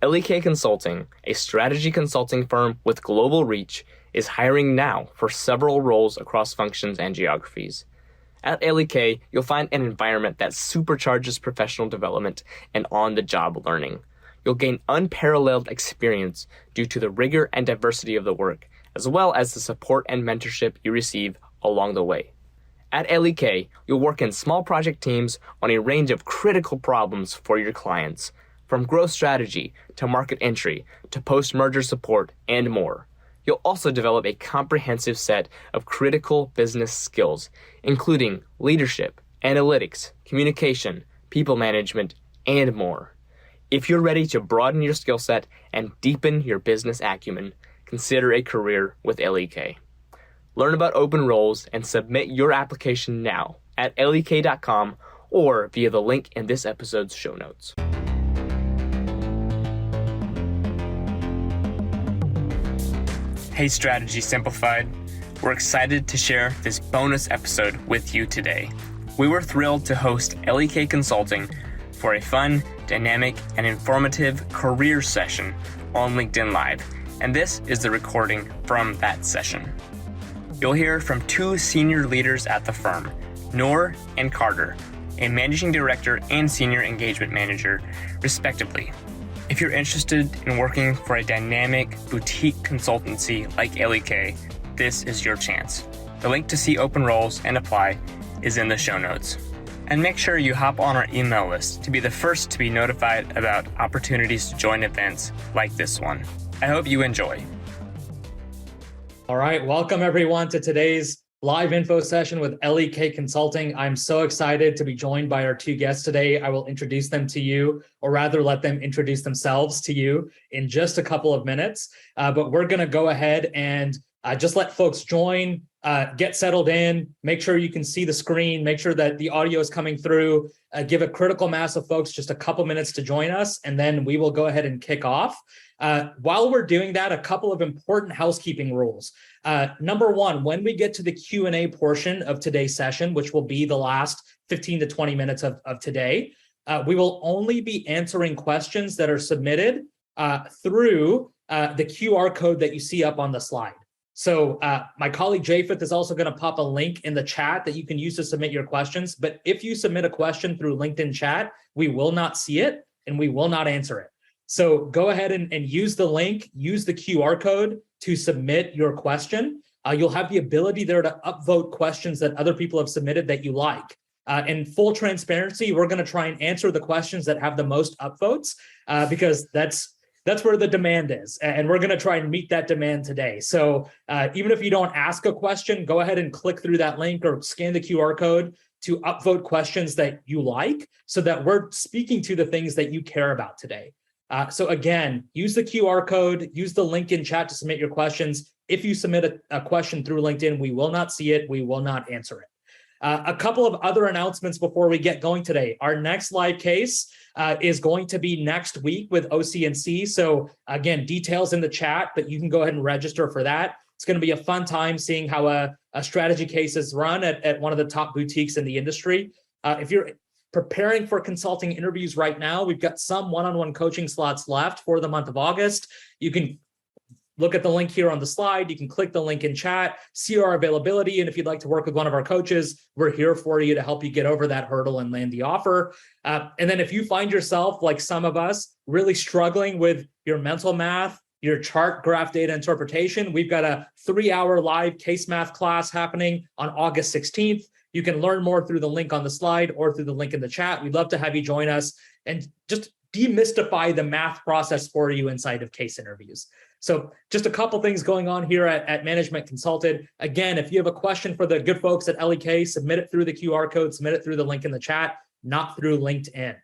L.E.K Consulting, a strategy consulting firm with global reach, is hiring now for several roles across functions and geographies. At L.E.K, you'll find an environment that supercharges professional development and on-the-job learning. You'll gain unparalleled experience due to the rigor and diversity of the work, as well as the support and mentorship you receive along the way. At L.E.K, you'll work in small project teams on a range of critical problems for your clients, from growth strategy to market entry to post-merger support and more. You'll also develop a comprehensive set of critical business skills, including leadership, analytics, communication, people management, and more. If you're ready to broaden your skill set and deepen your business acumen, consider a career with L.E.K. Learn about open roles and submit your application now at lek.com or via the link in this episode's show notes. Hey Strategy Simplified, we're excited to share this bonus episode with you today. We were thrilled to host L.E.K Consulting for a fun, dynamic, and informative career session on LinkedIn Live, and this is the recording from that session. You'll hear from two senior leaders at the firm, Noor and Carter, a managing director and senior engagement manager, respectively. If you're interested in working for a dynamic boutique consultancy like L.E.K, this is your chance. The link to see open roles and apply is in the show notes. And make sure you hop on our email list to be the first to be notified about opportunities to join events like this one. I hope you enjoy. All right, welcome everyone to today's live info session with L.E.K Consulting. I'm so excited to be joined by our two guests today. I will introduce them to you, or rather let them introduce themselves to you in just a couple of minutes. But we're gonna go ahead and just let folks join, get settled in, make sure you can see the screen, make sure that the audio is coming through, give a critical mass of folks just a couple minutes to join us, and then we will go ahead and kick off. While we're doing that, a couple of important housekeeping rules. Number one, when we get to the Q&A portion of today's session, which will be the last 15 to 20 minutes of today, we will only be answering questions that are submitted through the QR code that you see up on the slide. So my colleague Japheth is also going to pop a link in the chat that you can use to submit your questions. But if you submit a question through LinkedIn chat, we will not see it and we will not answer it. So go ahead and use the link, use the QR code to submit your question. You'll have the ability there to upvote questions that other people have submitted that you like. In full transparency, we're going to try and answer the questions that have the most upvotes because that's where the demand is. And we're going to try and meet that demand today. So even if you don't ask a question, go ahead and click through that link or scan the QR code to upvote questions that you like so that we're speaking to the things that you care about today. So again, use the QR code, use the link in chat to submit your questions. If you submit a question through LinkedIn, we will not see it. We will not answer it. A couple of other announcements before we get going today. Our next live case is going to be next week with OC&C. So again, details in the chat, but you can go ahead and register for that. It's going to be a fun time seeing how a strategy case is run at one of the top boutiques in the industry. If you're preparing for consulting interviews right now, we've got some one-on-one coaching slots left for the month of August. You can look at the link here on the slide. You can click the link in chat, see our availability. And if you'd like to work with one of our coaches, we're here for you to help you get over that hurdle and land the offer. And then if you find yourself, like some of us, really struggling with your mental math, your chart graph data interpretation, we've got a 3-hour live case math class happening on August 16th. You can learn more through the link on the slide or through the link in the chat. We'd love to have you join us and just demystify the math process for you inside of case interviews. So just a couple things going on here at Management Consulted. Again, if you have a question for the good folks at L.E.K, submit it through the QR code, submit it through the link in the chat, not through LinkedIn.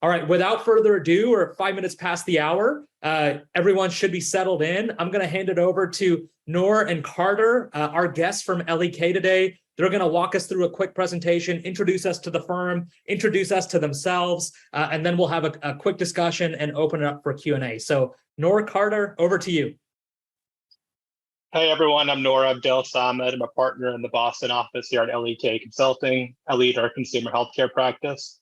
All right, without further ado, we're 5 minutes past the hour. Everyone should be settled in. I'm going to hand it over to Noor and Carter, our guests from L.E.K today. They're going to walk us through a quick presentation, introduce us to the firm, introduce us to themselves, and then we'll have a quick discussion and open it up for Q&A. So Noor, Carter, over to you. Hey everyone, I'm Noor Abdel Samed. I'm a partner in the Boston office here at L.E.K Consulting. I lead our consumer healthcare practice.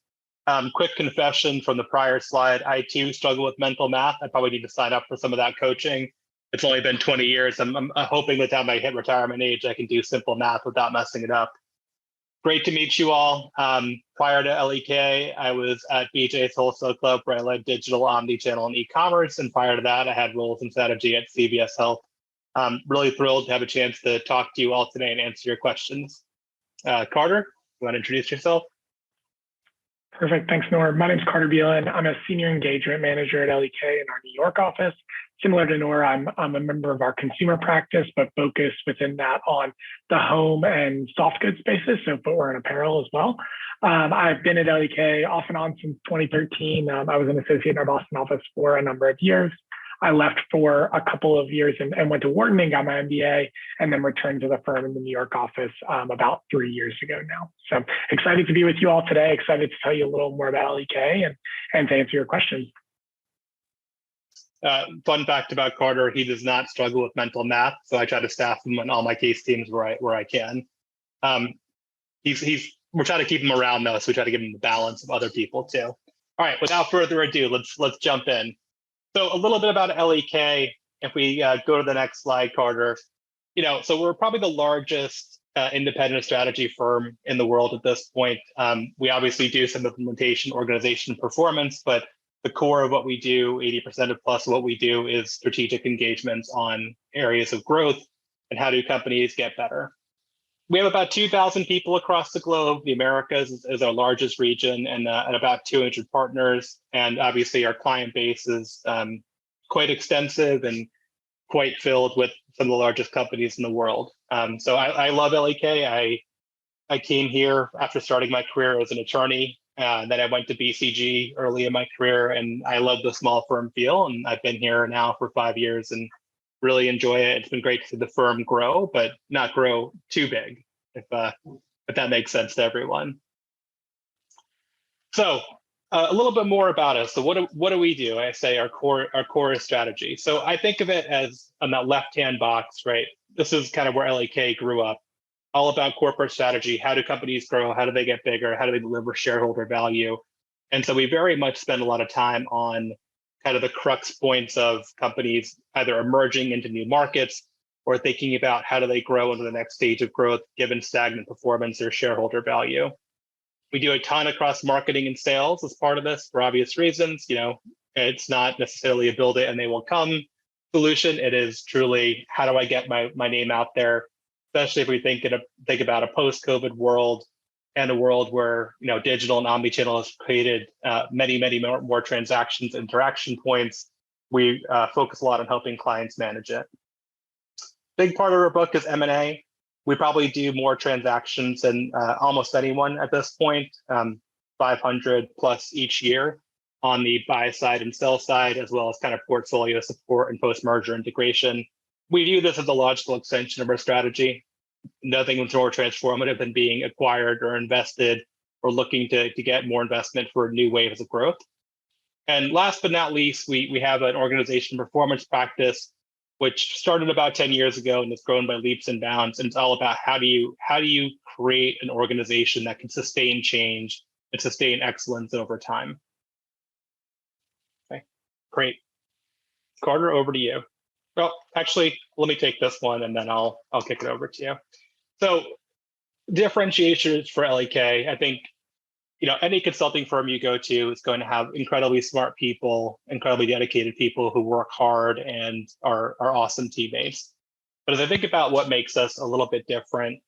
Quick confession from the prior slide, I too struggle with mental math. I probably need to sign up for some of that coaching. It's only been 20 years. I'm hoping by the time I hit retirement age, I can do simple math without messing it up. Great to meet you all. Prior to L.E.K, I was at BJ's Wholesale Club, where I led digital, omnichannel, and e-commerce. And prior to that, I had roles in strategy at CVS Health. Really thrilled to have a chance to talk to you all today and answer your questions. Carter, you want to introduce yourself? Perfect. Thanks, Nora. My name is Carter Bielen. I'm a senior engagement manager at L.E.K in our New York office. Similar to Nora, I'm a member of our consumer practice, but focused within that on the home and soft goods spaces, so footwear and apparel as well. I've been at L.E.K off and on since 2013. I was an associate in our Boston office for a number of years. I left for a couple of years and went to Wharton and got my MBA, and then returned to the firm in the New York office about 3 years ago now. So excited to be with you all today. Excited to tell you a little more about L.E.K and to answer your questions. Fun fact about Carter, he does not struggle with mental math, so I try to staff him on all my case teams where I can. We're trying to keep him around though, so we try to give him the balance of other people too. All right, without further ado, let's jump in. So a little bit about L.E.K. If we go to the next slide, Carter. So we're probably the largest independent strategy firm in the world at this point. We obviously do some implementation, organization, performance, but the core of what we do, 80% of plus what we do, is strategic engagements on areas of growth and how do companies get better. We have about 2,000 people across the globe. The Americas is our largest region, and about 200 partners. And obviously our client base is quite extensive and quite filled with some of the largest companies in the world. So I love L.E.K. I came here after starting my career as an attorney. Then I went to BCG early in my career, and I love the small firm feel. And I've been here now for 5 years and really enjoy it. It's been great to see the firm grow, but not grow too big, if that makes sense to everyone. So a little bit more about us. So what do we do? I say our core is strategy. So I think of it as on that left-hand box, right? This is kind of where L.E.K grew up. All about corporate strategy. How do companies grow? How do they get bigger? How do they deliver shareholder value? And so we very much spend a lot of time on kind of the crux points of companies either emerging into new markets or thinking about how do they grow into the next stage of growth given stagnant performance or shareholder value. We do a ton across marketing and sales as part of this for obvious reasons. It's not necessarily a build it and they will come solution. It is truly how do I get my name out there, especially if we think about a post-COVID world and a world where digital and omnichannel has created many more transactions, interaction points. We focus a lot on helping clients manage it. Big part of our book is M&A. We probably do more transactions than almost anyone at this point, 500 plus each year on the buy side and sell side, as well as kind of portfolio support and post-merger integration. We view this as a logical extension of our strategy. Nothing was more transformative than being acquired or invested or looking to get more investment for new waves of growth. And last but not least, we have an organization performance practice, which started about 10 years ago and has grown by leaps and bounds. And it's all about how do you create an organization that can sustain change and sustain excellence over time. Okay, great. Carter, over to you. Well, actually, let me take this one and then I'll kick it over to you. So differentiations for L.E.K, I think, any consulting firm you go to is going to have incredibly smart people, incredibly dedicated people who work hard and are awesome teammates. But as I think about what makes us a little bit different,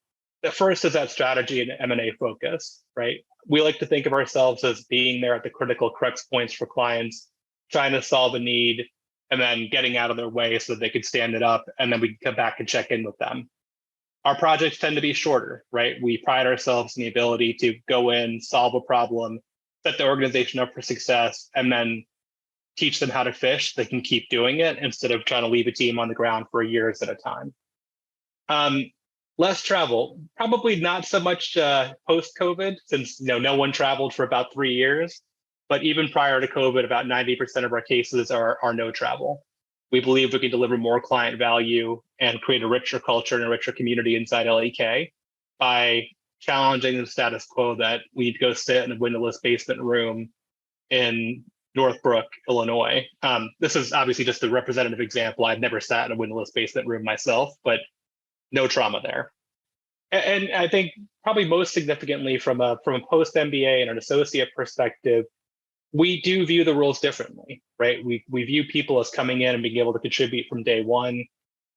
the first is that strategy and M&A focus, right? We like to think of ourselves as being there at the critical crux points for clients, trying to solve a need, and then getting out of their way so that they could stand it up, and then we can come back and check in with them. Our projects tend to be shorter, right? We pride ourselves in the ability to go in, solve a problem, set the organization up for success, and then teach them how to fish. They can keep doing it instead of trying to leave a team on the ground for years at a time. Less travel, probably not so much post-COVID, since no one traveled for about 3 years. But even prior to COVID, about 90% of our cases are no travel. We believe we can deliver more client value and create a richer culture and a richer community inside L.E.K by challenging the status quo that we'd go sit in a windowless basement room in Northbrook, Illinois. This is obviously just a representative example. I've never sat in a windowless basement room myself, but no trauma there. And I think probably most significantly from a post MBA and an associate perspective, we do view the roles differently, right? We view people as coming in and being able to contribute from day one.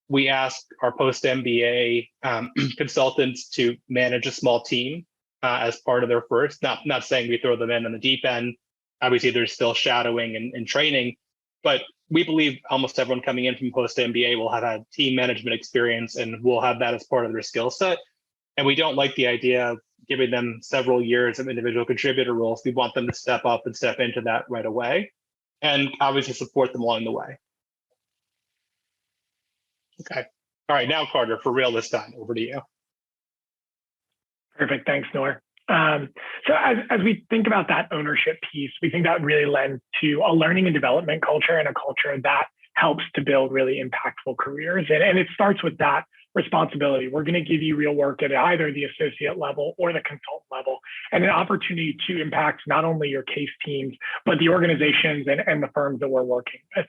We ask our post MBA consultants to manage a small team as part of their first. Not saying we throw them in on the deep end. Obviously, there's still shadowing and training, but we believe almost everyone coming in from post MBA will have had team management experience and will have that as part of their skill set. And we don't like the idea of giving them several years of individual contributor roles. We want them to step up and step into that right away, and obviously support them along the way. Okay. All right, now Carter, for real this time, over to you. Perfect. Thanks, Noor. So as we think about that ownership piece, we think that really lends to a learning and development culture and a culture that helps to build really impactful careers. And it starts with that responsibility. We're going to give you real work at either the associate level or the consultant level, and an opportunity to impact not only your case teams, but the organizations and the firms that we're working with.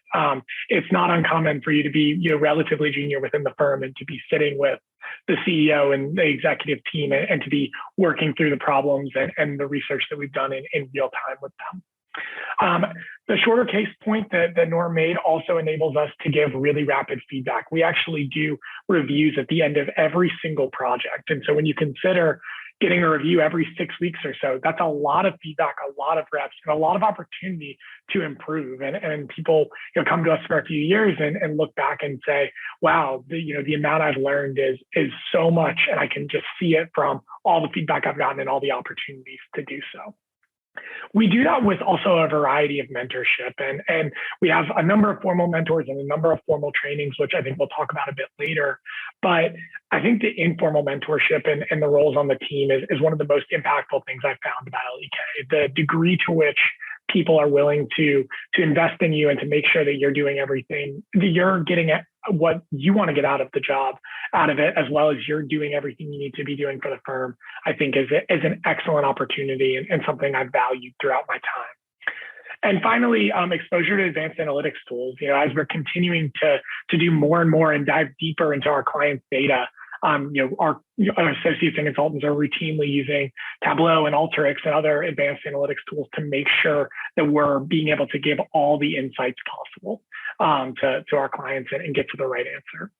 It's not uncommon for you to be relatively junior within the firm and to be sitting with the CEO and the executive team and to be working through the problems and the research that we've done in real time with them. The shorter case point that Noor made also enables us to give really rapid feedback. We actually do reviews at the end of every single project. And so when you consider getting a review every 6 weeks or so, that's a lot of feedback, a lot of reps, and a lot of opportunity to improve. And people come to us for a few years and look back and say, wow, the amount I've learned is so much, and I can just see it from all the feedback I've gotten and all the opportunities to do so. We do that with also a variety of mentorship, and we have a number of formal mentors and a number of formal trainings, which I think we'll talk about a bit later. But I think the informal mentorship and the roles on the team is one of the most impactful things I've found about L.E.K. The degree to which people are willing to invest in you and to make sure that you're doing everything, that you're getting at what you want to get out of the job, out of it, as well as you're doing everything you need to be doing for the firm, I think is an excellent opportunity and something I've valued throughout my time. And finally, exposure to advanced analytics tools. As we're continuing to do more and more and dive deeper into our clients' data, our associates and consultants are routinely using Tableau and Alteryx and other advanced analytics tools to make sure that we're being able to give all the insights possible to our clients and get to the right answer.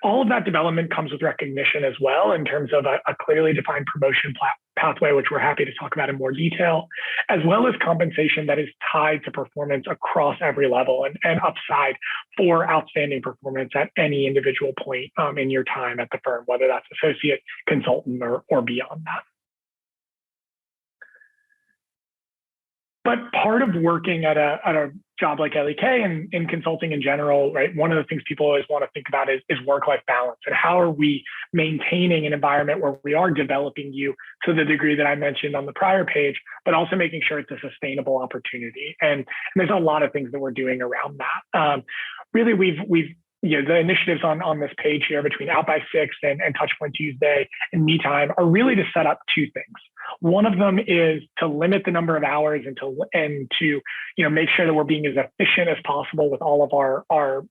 All of that development comes with recognition as well, in terms of a clearly defined promotion pathway, which we're happy to talk about in more detail, as well as compensation that is tied to performance across every level and upside for outstanding performance at any individual point in your time at the firm, whether that's associate, consultant, or beyond that. But part of working at a job like L.E.K. and in consulting in general, right, one of the things people always want to think about is work-life balance, and how are we maintaining an environment where we are developing you to the degree that I mentioned on the prior page, but also making sure it's a sustainable opportunity. And there's a lot of things that we're doing around that. Really, we've the initiatives on this page here between Out by 6 and Touchpoint Tuesday and Me Time are really to set up two things. One of them is to limit the number of hours and to make sure that we're being as efficient as possible with all of our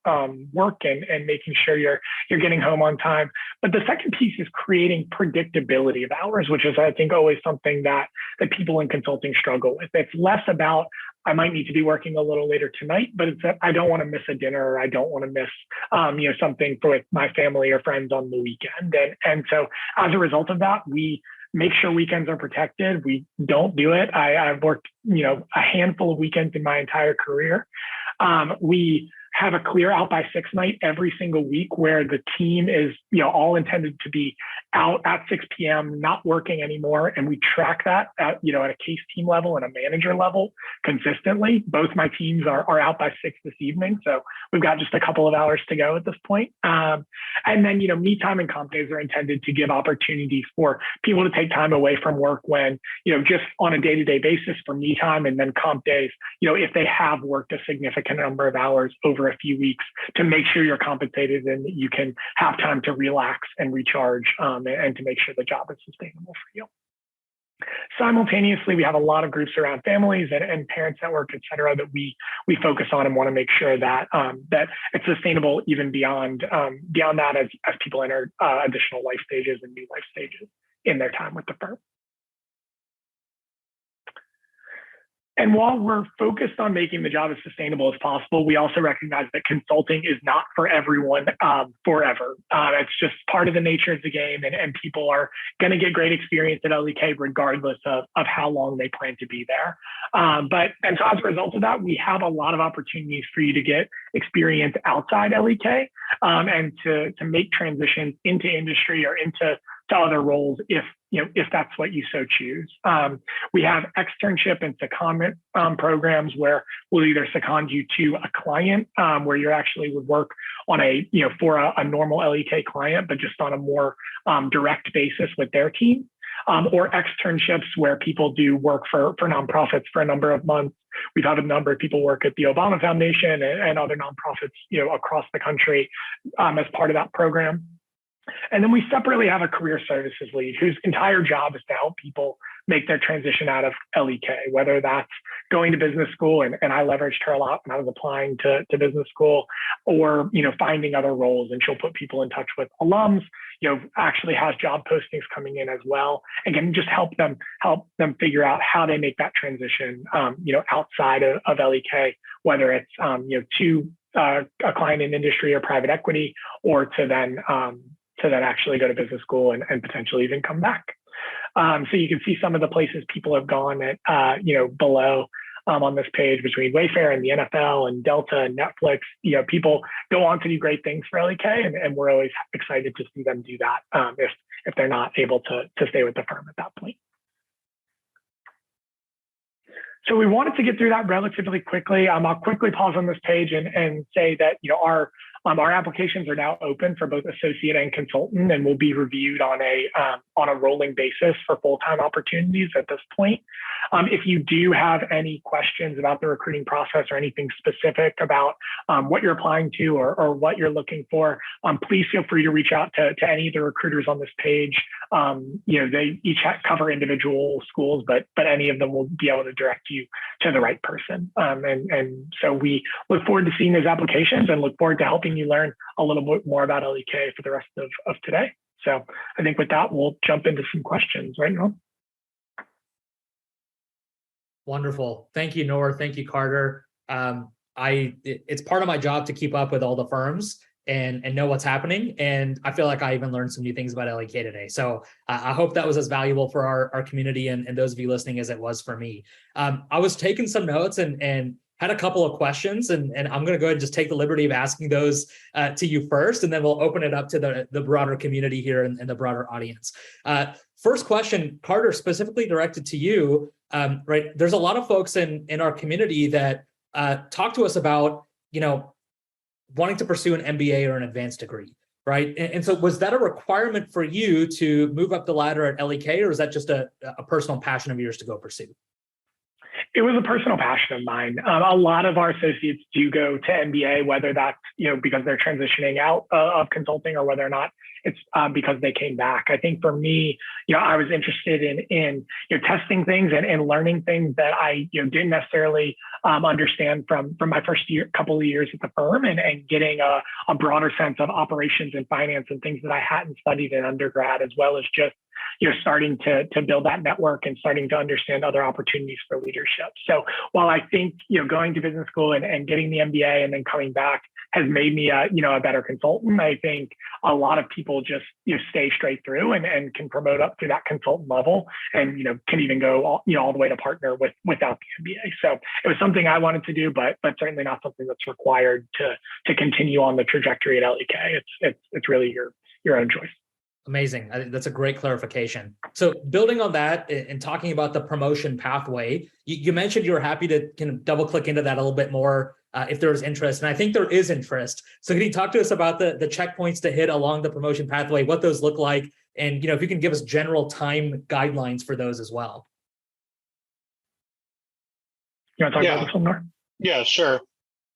work and making sure you're getting home on time. But the second piece is creating predictability of hours, which is, I think, always something that people in consulting struggle with. It's less about, I might need to be working a little later tonight, but it's that I don't want to miss a dinner, or I don't want to miss something with my family or friends on the weekend. And so as a result of that, we make sure weekends are protected. We don't do it. I've worked a handful of weekends in my entire career. We have a clear Out by 6 night every single week where the team is all intended to be out at 6 p.m., not working anymore. And we track that at a case team level and a manager level consistently. Both my teams are out by 6 this evening. So we've got just a couple of hours to go at this point. And then, Me Time and comp days are intended to give opportunities for people to take time away from work when, just on a day-to-day basis for Me Time, and then comp days, if they have worked a significant number of hours over over a few weeks to make sure you're compensated and that you can have time to relax and recharge, and to make sure the job is sustainable for you. Simultaneously, we have a lot of groups around families and parents network, et cetera, that we focus on and want to make sure that that it's sustainable even beyond that as people enter additional life stages and new life stages in their time with the firm. And while we're focused on making the job as sustainable as possible, we also recognize that consulting is not for everyone forever. It's just part of the nature of the game, and people are going to get great experience at L.E.K. regardless of how long they plan to be there. And so as a result of that, we have a lot of opportunities for you to get experience outside L.E.K. And to make transitions into industry or into other roles if that's what you so choose. We have externship and secondment programs where we'll either second you to a client where you actually would work on for a normal L.E.K. client, but just on a more direct basis with their team, or externships where people do work for nonprofits for a number of months. We've had a number of people work at the Obama Foundation and other nonprofits across the country as part of that program. And then we separately have a career services lead whose entire job is to help people make their transition out of L.E.K, whether that's going to business school, and I leveraged her a lot when I was applying to business school, or finding other roles. And she'll put people in touch with alums, actually has job postings coming in as well. Again, just help them figure out how they make that transition, outside of L.E.K, whether it's to a client in industry or private equity, or to then actually go to business school and potentially even come back. So you can see some of the places people have gone at, below on this page between Wayfair and the NFL and Delta and Netflix. People go on to do great things for L.E.K, and we're always excited to see them do that if they're not able to stay with the firm at that point. So we wanted to get through that relatively quickly. I'll quickly pause on this page and say that our applications are now open for both associate and consultant, and will be reviewed on a rolling basis for full-time opportunities at this point. If you do have any questions about the recruiting process or anything specific about what you're applying to or what you're looking for, please feel free to reach out to any of the recruiters on this page. They each cover individual schools, but any of them will be able to direct you to the right person. And so we look forward to seeing those applications and look forward to helping you learn a little bit more about L.E.K for the rest of today. So I think with that, we'll jump into some questions, right, Noah? Wonderful. Thank you, Noor. Thank you, Carter. It's part of my job to keep up with all the firms and know what's happening. And I feel like I even learned some new things about L.E.K today. So I hope that was as valuable for our community and those of you listening as it was for me. I was taking some notes and had a couple of questions, and I'm going to go ahead and just take the liberty of asking those to you first, and then we'll open it up to the broader community here and the broader audience. First question, Carter, specifically directed to you. Right, there's a lot of folks in our community that talk to us about, wanting to pursue an MBA or an advanced degree, right? And so was that a requirement for you to move up the ladder at L.E.K, or is that just a personal passion of yours to go pursue? It was a personal passion of mine. A lot of our associates do go to MBA, whether that's because they're transitioning out of consulting, or whether or not it's because they came back. I think for me, I was interested in testing things and learning things that I didn't necessarily understand from my first couple of years at the firm, and getting a broader sense of operations and finance and things that I hadn't studied in undergrad, as well as just starting to build that network and starting to understand other opportunities for leadership. So while I think going to business school and getting the MBA and then coming back has made me a better consultant, I think a lot of people just stay straight through and can promote up to that consultant level, and can even go all the way to partner without the MBA. So it was something I wanted to do, but certainly not something that's required to continue on the trajectory at L.E.K. It's really your own choice. Amazing. I think that's a great clarification. So building on that and talking about the promotion pathway, you mentioned you were happy to kind of double click into that a little bit more if there was interest. And I think there is interest. So can you talk to us about the checkpoints to hit along the promotion pathway, what those look like? And if you can give us general time guidelines for those as well. You want to talk about this one, Nor? Yeah, sure.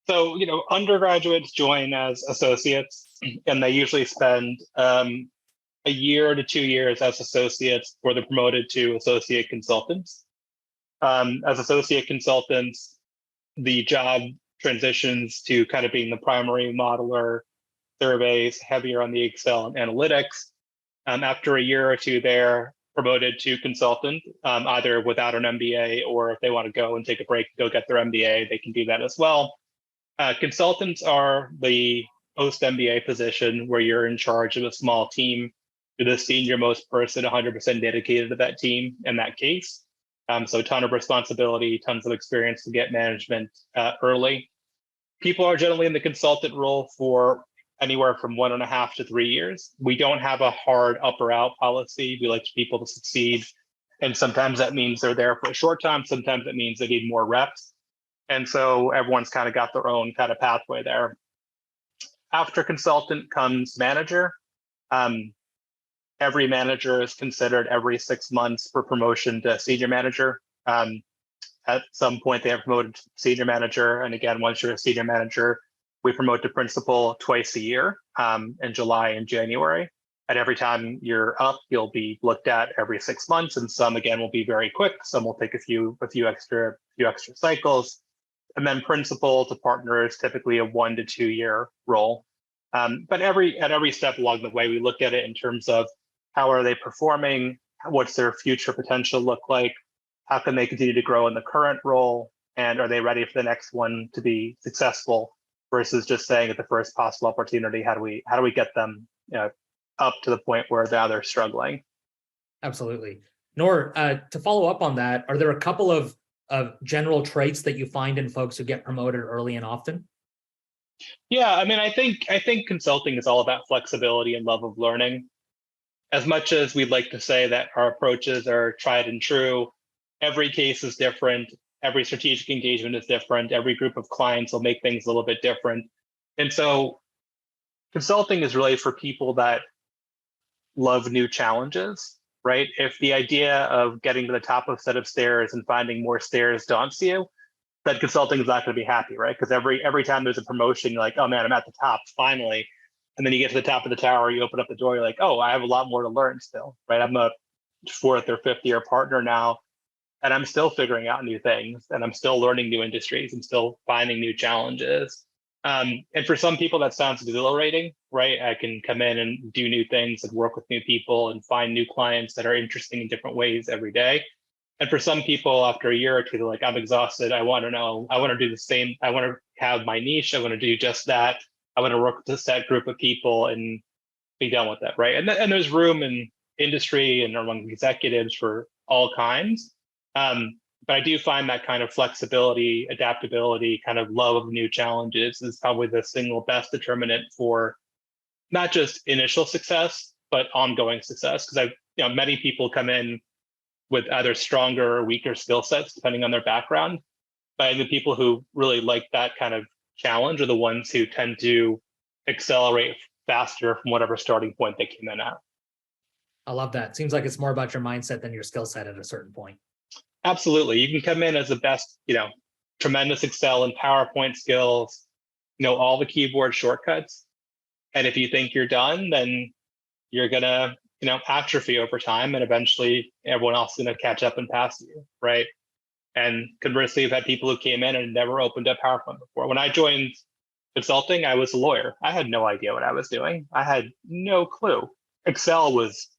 So, undergraduates join as associates, and they usually spend a year to 2 years as associates before they're promoted to associate consultants. As associate consultants, the job transitions to kind of being the primary modeler, surveys, heavier on the Excel and analytics. After a year or two, they're promoted to consultant, either without an MBA, or if they want to go and take a break, go get their MBA, they can do that as well. Consultants are the post MBA position where you're in charge of a small team. You're the senior most person, 100% dedicated to that team in that case. So a ton of responsibility, tons of experience to get management early. People are generally in the consultant role for anywhere from 1.5 to 3 years. We don't have a hard up or out policy. We like people to succeed. And sometimes that means they're there for a short time. Sometimes that means they need more reps. And so everyone's kind of got their own kind of pathway there. After consultant comes manager. Every manager is considered every 6 months for promotion to senior manager. At some point, they are promoted to senior manager. And again, once you're a senior manager, we promote to principal twice a year, in July and January. At every time you're up, you'll be looked at every 6 months, and some again will be very quick. Some will take a few extra cycles, and then principal to partner is typically a 1 to 2 year role. But at every step along the way, we look at it in terms of how are they performing, what's their future potential look like, how can they continue to grow in the current role, and are they ready for the next one to be successful? Versus just saying at the first possible opportunity, how do we get them up to the point where now they're struggling? Absolutely. Noor, to follow up on that, are there a couple of general traits that you find in folks who get promoted early and often? Yeah, I mean, I think consulting is all about flexibility and love of learning. As much as we'd like to say that our approaches are tried and true, every case is different. Every strategic engagement is different. Every group of clients will make things a little bit different. And so consulting is really for people that love new challenges, right? If the idea of getting to the top of a set of stairs and finding more stairs daunts you, then consulting is not going to be happy, right? Because every time there's a promotion, you're like, oh man, I'm at the top finally. And then you get to the top of the tower, you open up the door, you're like, oh, I have a lot more to learn still, right? I'm a 4th or 5th year partner now, and I'm still figuring out new things, and I'm still learning new industries, and still finding new challenges. And for some people, that sounds exhilarating, right? I can come in and do new things and work with new people and find new clients that are interesting in different ways every day. And for some people, after a year or two, they're like, I'm exhausted. I want to do the same. I want to have my niche. I want to do just that. I want to work with a set group of people and be done with that, right? And there's room in industry and among executives for all kinds. But I do find that kind of flexibility, adaptability, kind of love of new challenges is probably the single best determinant for not just initial success, but ongoing success. Because many people come in with either stronger or weaker skill sets, depending on their background. But the people who really like that kind of challenge are the ones who tend to accelerate faster from whatever starting point they came in at. I love that. Seems like it's more about your mindset than your skill set at a certain point. Absolutely. You can come in as the best, tremendous Excel and PowerPoint skills, all the keyboard shortcuts. And if you think you're done, then you're going to, atrophy over time. And eventually everyone else is going to catch up and pass you, right? And conversely, I've had people who came in and never opened up PowerPoint before. When I joined consulting, I was a lawyer. I had no idea what I was doing. I had no clue. Excel was,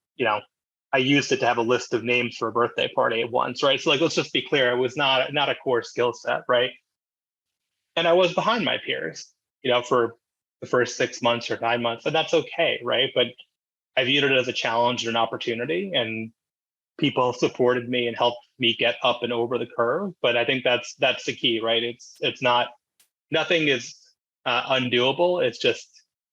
I used it to have a list of names for a birthday party at once, right? So let's just be clear, it was not a core skill set, right? And I was behind my peers, for the first 6 months or 9 months, and that's okay, right? But I viewed it as a challenge and an opportunity, and people supported me and helped me get up and over the curve. But I think that's the key, right? It's not, nothing is undoable. It's just,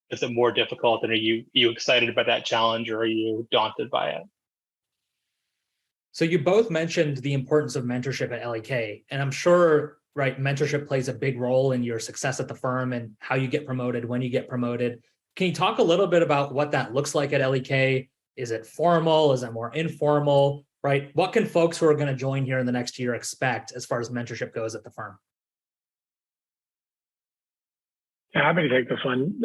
is it more difficult, and are you excited by that challenge, or are you daunted by it? So you both mentioned the importance of mentorship at L.E.K, and I'm sure, right, mentorship plays a big role in your success at the firm and how you get promoted, when you get promoted. Can you talk a little bit about what that looks like at L.E.K? Is it formal? Is it more informal? Right? What can folks who are going to join here in the next year expect as far as mentorship goes at the firm? Yeah, happy to take this one.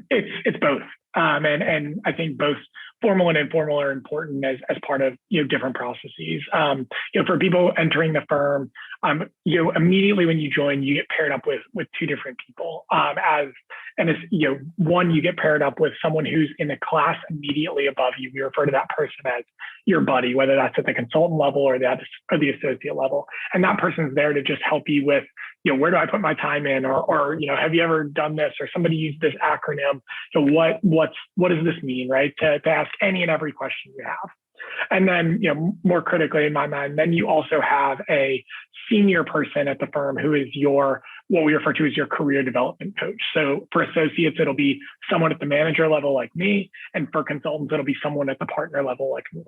It's both, and I think both formal and informal are important as part of different processes. For people entering the firm, immediately when you join, you get paired up with two different people. One, you get paired up with someone who's in the class immediately above you. We refer to that person as your buddy, whether that's at the consultant level or the associate level, and that person's there to just help you with where do I put my time in, or have you ever done this, or somebody used this acronym. So what does this mean, right? To ask any and every question you have. And then, more critically in my mind, then you also have a senior person at the firm who is what we refer to as your career development coach. So for associates, it'll be someone at the manager level like me. And for consultants, it'll be someone at the partner level like me.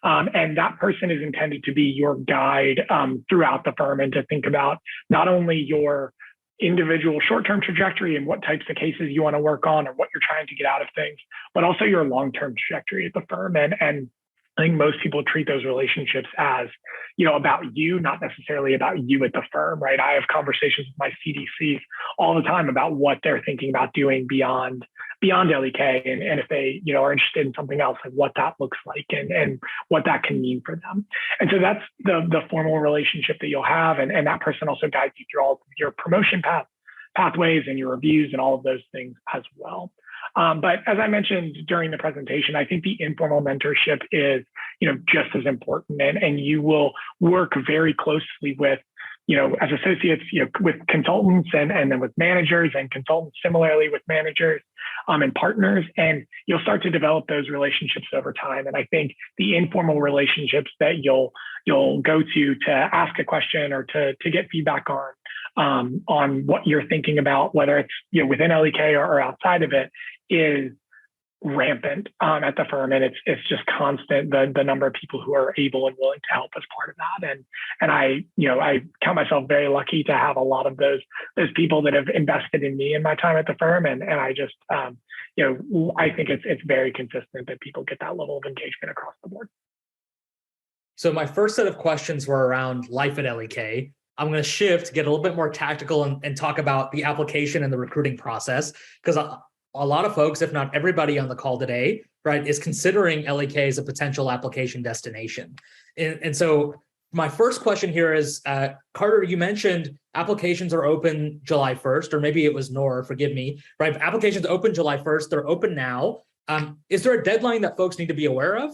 And that person is intended to be your guide throughout the firm, and to think about not only your individual short-term trajectory and what types of cases you want to work on or what you're trying to get out of things, but also your long-term trajectory at the firm. And I think most people treat those relationships as, about you, not necessarily about you at the firm, right? I have conversations with my CDCs all the time about what they're thinking about doing beyond L.E.K, and if they, are interested in something else, like what that looks like and what that can mean for them. And so that's the formal relationship that you'll have. And that person also guides you through all of your promotion pathways and your reviews and all of those things as well. But as I mentioned during the presentation, I think the informal mentorship is, just as important, and you will work very closely with, as associates, with consultants and then with managers, and consultants similarly with managers and partners, and you'll start to develop those relationships over time. And I think the informal relationships that you'll go to ask a question or to get feedback on what you're thinking about, whether it's within L.E.K or outside of it, is rampant at the firm, and it's just constant, the number of people who are able and willing to help as part of that. And I count myself very lucky to have a lot of those people that have invested in me in my time at the firm, and I just I think it's very consistent that people get that level of engagement across the board. So my first set of questions were around life at L.E.K. I'm going to shift, get a little bit more tactical, and talk about the application and the recruiting process, because a lot of folks, if not everybody on the call today, right, is considering L.E.K as a potential application destination. And so my first question here is, Carter, you mentioned applications are open July 1st, or maybe it was Nor, forgive me, right? Applications open July 1st, they're open now. Is there a deadline that folks need to be aware of?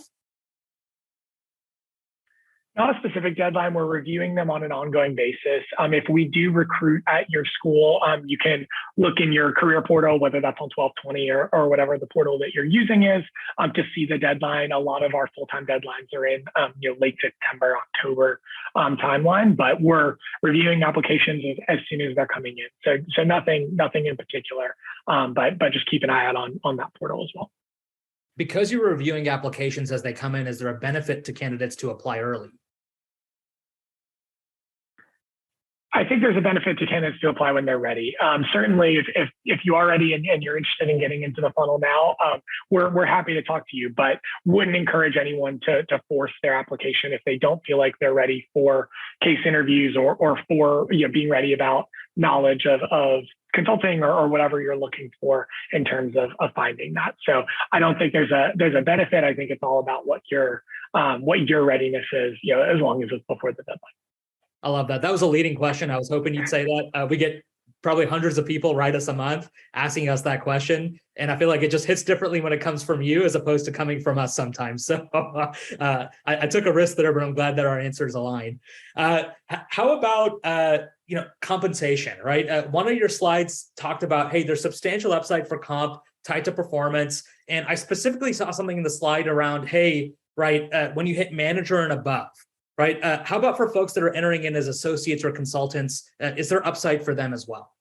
Not a specific deadline. We're reviewing them on an ongoing basis. If we do recruit at your school, you can look in your career portal, whether that's on 1220 or whatever the portal that you're using is, to see the deadline. A lot of our full-time deadlines are in late September, October timeline, but we're reviewing applications as soon as they're coming in. So nothing in particular, but just keep an eye out on that portal as well. Because you're reviewing applications as they come in, is there a benefit to candidates to apply early? I think there's a benefit to candidates to apply when they're ready. Certainly, if you are ready and you're interested in getting into the funnel now, we're happy to talk to you, but wouldn't encourage anyone to force their application if they don't feel like they're ready for case interviews or for being ready about knowledge of consulting or whatever you're looking for in terms of finding that. So I don't think there's a benefit. I think it's all about what your readiness is, as long as it's before the deadline. I love that. That was a leading question. I was hoping you'd say that. We get probably hundreds of people write us a month asking us that question. And I feel like it just hits differently when it comes from you as opposed to coming from us sometimes. So I took a risk there, but I'm glad that our answers align. How about compensation, right? One of your slides talked about, hey, there's substantial upside for comp tied to performance. And I specifically saw something in the slide around, hey, right, when you hit manager and above, right? How about for folks that are entering in as associates or consultants? Is there upside for them as well?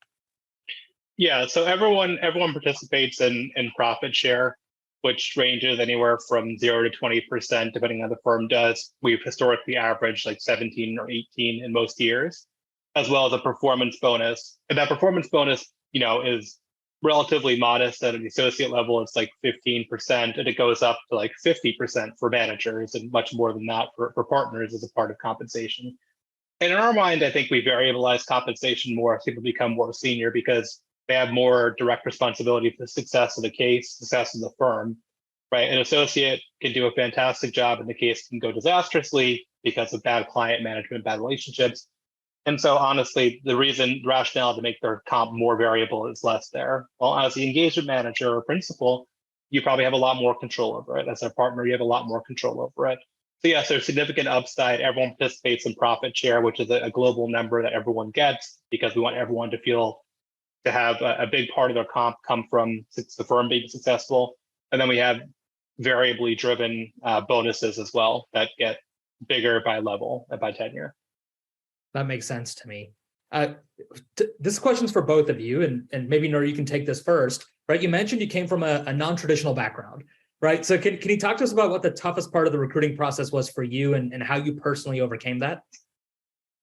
Yeah, so everyone participates in profit share, which ranges anywhere from 0 to 20%, depending on the firm does. We've historically averaged like 17 or 18 in most years, as well as a performance bonus. And that performance bonus, is relatively modest. At an associate level, it's like 15%, and it goes up to like 50% for managers and much more than that for partners as a part of compensation. And in our mind, I think we variabilize compensation more as people become more senior, because they have more direct responsibility for the success of the case, success of the firm, right? An associate can do a fantastic job and the case can go disastrously because of bad client management, bad relationships. And so honestly, the rationale to make their comp more variable is less there. Well, as the engagement manager or principal, you probably have a lot more control over it. As a partner, you have a lot more control over it. So yes, there's significant upside. Everyone participates in profit share, which is a global number that everyone gets because we want everyone to have a big part of their comp come from the firm being successful. And then we have variably driven bonuses as well that get bigger by level and by tenure. That makes sense to me. This question's for both of you, and maybe Noor, you can take this first, right? You mentioned you came from a non-traditional background, right? So can you talk to us about what the toughest part of the recruiting process was for you and how you personally overcame that?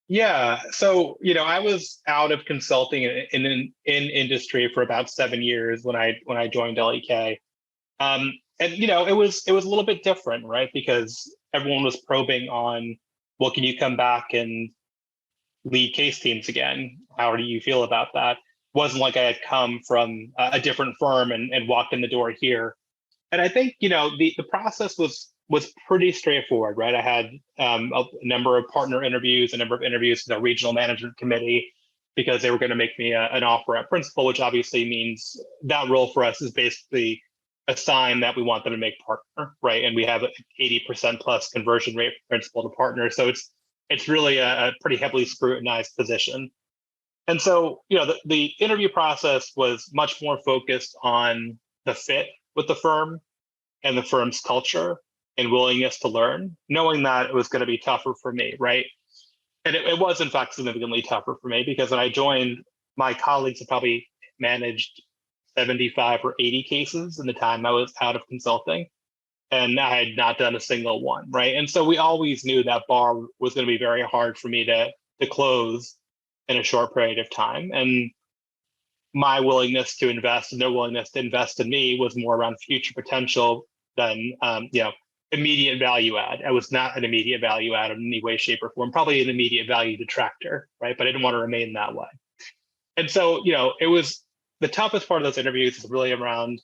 Yeah, so I was out of consulting in industry for about 7 years when I joined L.E.K. And it was a little bit different, right? Because everyone was probing on, well, can you come back and lead case teams again? How do you feel about that? Wasn't like I had come from a different firm and walked in the door here. And I think the process was pretty straightforward, right? I had a number of partner interviews, a number of interviews with the regional management committee because they were going to make me an offer at principal, which obviously means that role for us is basically a sign that we want them to make partner, right? And we have an 80% plus conversion rate from principal to partner. So it's really a pretty heavily scrutinized position. And so, the interview process was much more focused on the fit with the firm and the firm's culture and willingness to learn, knowing that it was going to be tougher for me, right? And it was, in fact, significantly tougher for me because when I joined, my colleagues had probably managed 75 or 80 cases in the time I was out of consulting. And I had not done a single one, right? And so we always knew that bar was going to be very hard for me to close in a short period of time. And my willingness to invest and their willingness to invest in me was more around future potential than immediate value add. I was not an immediate value add in any way, shape, or form, probably an immediate value detractor, right? But I didn't want to remain that way. And so, it was the toughest part of those interviews is really around,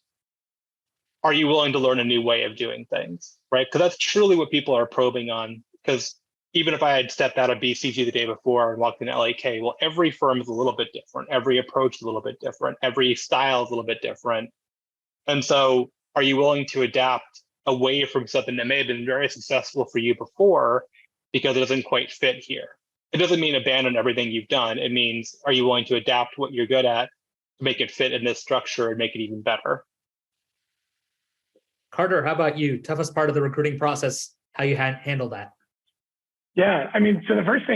are you willing to learn a new way of doing things, right? Because that's truly what people are probing on. Because even if I had stepped out of BCG the day before and walked into L.E.K, well, every firm is a little bit different. Every approach is a little bit different. Every style is a little bit different. And so are you willing to adapt away from something that may have been very successful for you before because it doesn't quite fit here? It doesn't mean abandon everything you've done. It means, are you willing to adapt what you're good at to make it fit in this structure and make it even better? Carter, how about you? Toughest part of the recruiting process, how you handle that? Yeah, I mean, so the first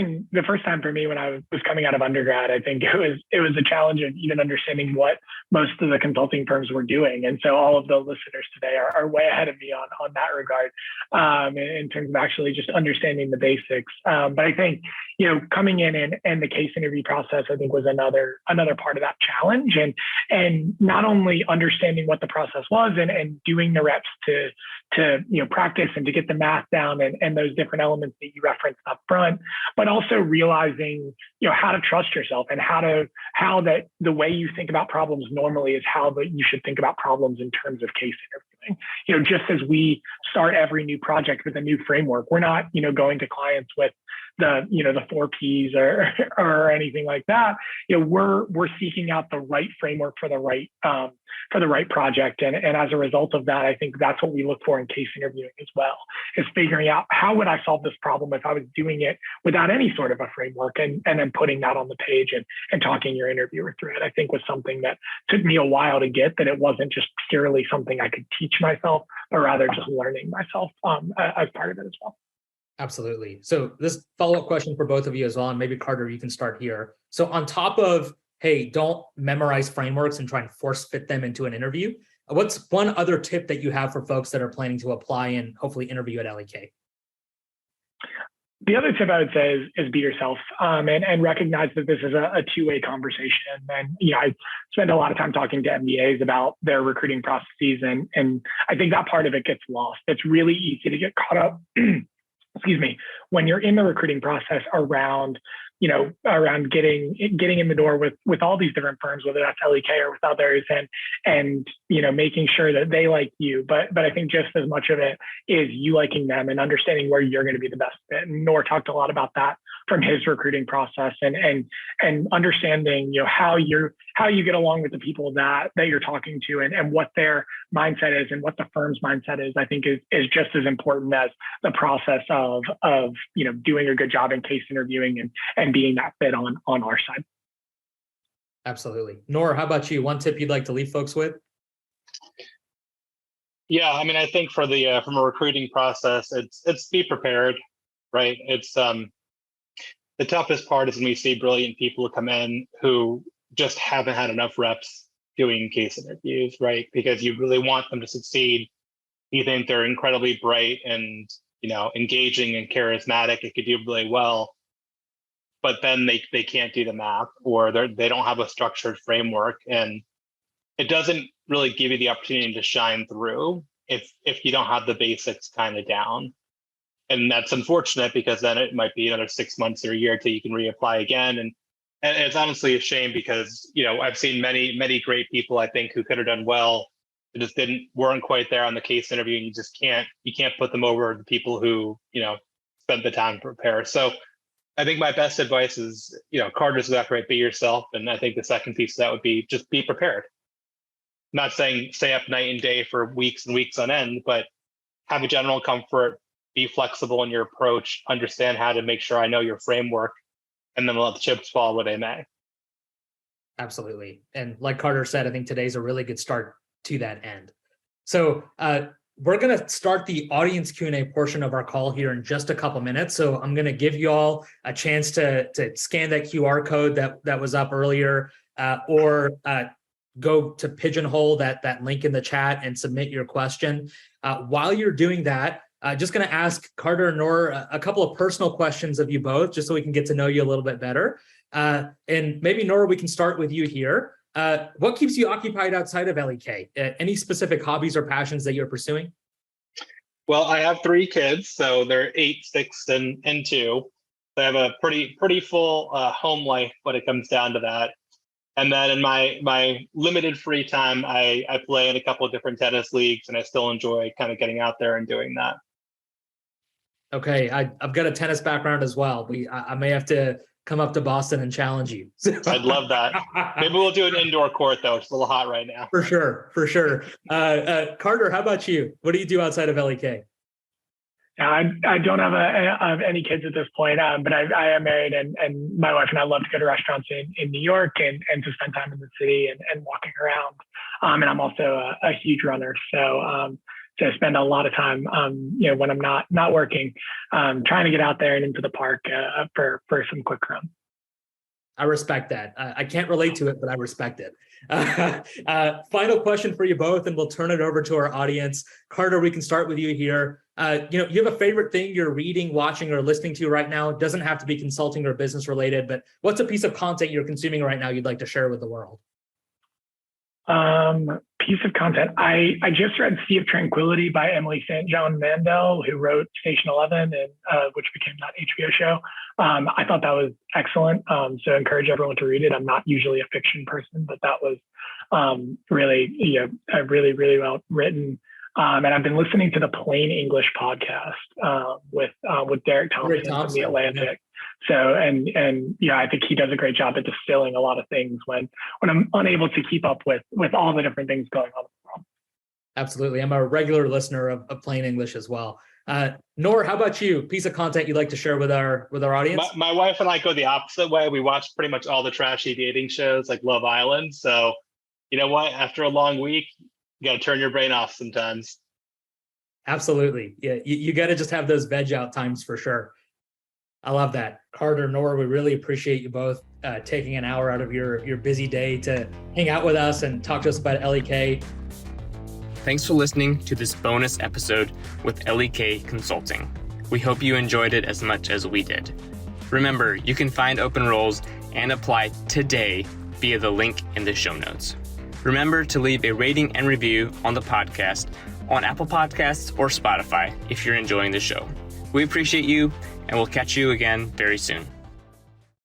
time for me when I was coming out of undergrad, I think it was a challenge of even understanding what most of the consulting firms were doing. And so all of the listeners today are way ahead of me on that regard in terms of actually just understanding the basics. But I think, coming in and the case interview process, I think was another part of that challenge. And not only understanding what the process was and doing the reps to practice and to get the math down and those different elements that you referenced up front, but also realizing, how to trust yourself and how that the way you think about problems normally is how you should think about problems in terms of case interviewing. Just as we start every new project with a new framework, we're not, going to clients with the 4 Ps or anything like that. We're seeking out the right framework for the right project. And as a result of that, I think that's what we look for in case interviewing as well, is figuring out how would I solve this problem if I was doing it without any sort of a framework, and then putting that on the page and talking your interviewer through it, I think was something that took me a while to get, that it wasn't just purely something I could teach myself, but rather just learning myself as part of it as well. Absolutely. So this follow-up question for both of you as well, and maybe Carter, you can start here. So on top of, hey, don't memorize frameworks and try and force fit them into an interview, what's one other tip that you have for folks that are planning to apply and hopefully interview at L.E.K? The other tip I would say is be yourself and recognize that this is a two-way conversation. And I spend a lot of time talking to MBAs about their recruiting processes, and I think that part of it gets lost. It's really easy to get caught up excuse me, when you're in the recruiting process around, around getting in the door with all these different firms, whether that's L.E.K or with others, and making sure that they like you. But I think just as much of it is you liking them and understanding where you're going to be the best fit. And Noor talked a lot about that from his recruiting process, and understanding how you get along with the people that you're talking to, and what their mindset is and what the firm's mindset is. I think is just as important as the process of doing a good job in case interviewing and being that fit on our side. Absolutely. Noor, how about you? One tip you'd like to leave folks with? Yeah, I mean, I think for the from a recruiting process, it's be prepared, right? It's the toughest part is when we see brilliant people come in who just haven't had enough reps doing case interviews, right? Because you really want them to succeed. You think they're incredibly bright and engaging and charismatic. It could do really well, but then they can't do the math, or they don't have a structured framework, and it doesn't really give you the opportunity to shine through if you don't have the basics kind of down. And that's unfortunate, because then it might be another 6 months or a year till you can reapply again. And it's honestly a shame, because I've seen many great people, I think, who could have done well, who just weren't quite there on the case interview, and you can't put them over the people who spent the time to prepare. So I think my best advice is, Carter's exactly right, be yourself. And I think the second piece of that would be just be prepared. I'm not saying stay up night and day for weeks and weeks on end, but have a general comfort, be flexible in your approach, understand how to make sure I know your framework, and then let the chips fall where they may. Absolutely. And like Carter said, I think today's a really good start to that end. So we're going to start the audience Q&A portion of our call here in just a couple minutes. So I'm going to give you all a chance to scan that QR code that was up earlier, or go to Pigeonhole that link in the chat and submit your question. While you're doing that, just going to ask Carter and Noor a couple of personal questions of you both, just so we can get to know you a little bit better. And maybe, Noor, we can start with you here. What keeps you occupied outside of L.E.K? Any specific hobbies or passions that you're pursuing? Well, I have 3 kids, so they're 8, 6, and 2. I have a pretty full home life when it comes down to that. And then in my limited free time, I play in a couple of different tennis leagues, and I still enjoy kind of getting out there and doing that. Okay, I've got a tennis background as well. I may have to come up to Boston and challenge you. I'd love that. Maybe we'll do an indoor court, though. It's a little hot right now. For sure. Carter, how about you? What do you do outside of L.E.K? I don't have any kids at this point, but I am married, and my wife and I love to go to restaurants in New York and to spend time in the city and walking around. And I'm also a huge runner, so I spend a lot of time, when I'm not working, trying to get out there and into the park for some quick runs. I respect that. I can't relate to it, but I respect it. Final question for you both, and we'll turn it over to our audience. Carter, we can start with you here. You have a favorite thing you're reading, watching, or listening to right now? It doesn't have to be consulting or business related, but what's a piece of content you're consuming right now you'd like to share with the world? Piece of content. I just read Sea of Tranquility by Emily St. John Mandel, who wrote Station 11, and which became that HBO show. I thought that was excellent. So I encourage everyone to read it. I'm not usually a fiction person, but that was really well written. And I've been listening to the Plain English podcast with Derek Thompson from The Atlantic. So, and I think he does a great job at distilling a lot of things when I'm unable to keep up with all the different things going on in the world. Absolutely. I'm a regular listener of Plain English as well. Noor, how about you? Piece of content you'd like to share with our audience? My wife and I go the opposite way. We watch pretty much all the trashy dating shows like Love Island. So, you know what? After a long week, you got to turn your brain off sometimes. Absolutely. Yeah, you got to just have those veg out times for sure. I love that. Carter, Noor, we really appreciate you both taking an hour out of your busy day to hang out with us and talk to us about L.E.K. Thanks for listening to this bonus episode with L.E.K Consulting. We hope you enjoyed it as much as we did. Remember, you can find open roles and apply today via the link in the show notes. Remember to leave a rating and review on the podcast on Apple Podcasts or Spotify if you're enjoying the show. We appreciate you, and we'll catch you again very soon.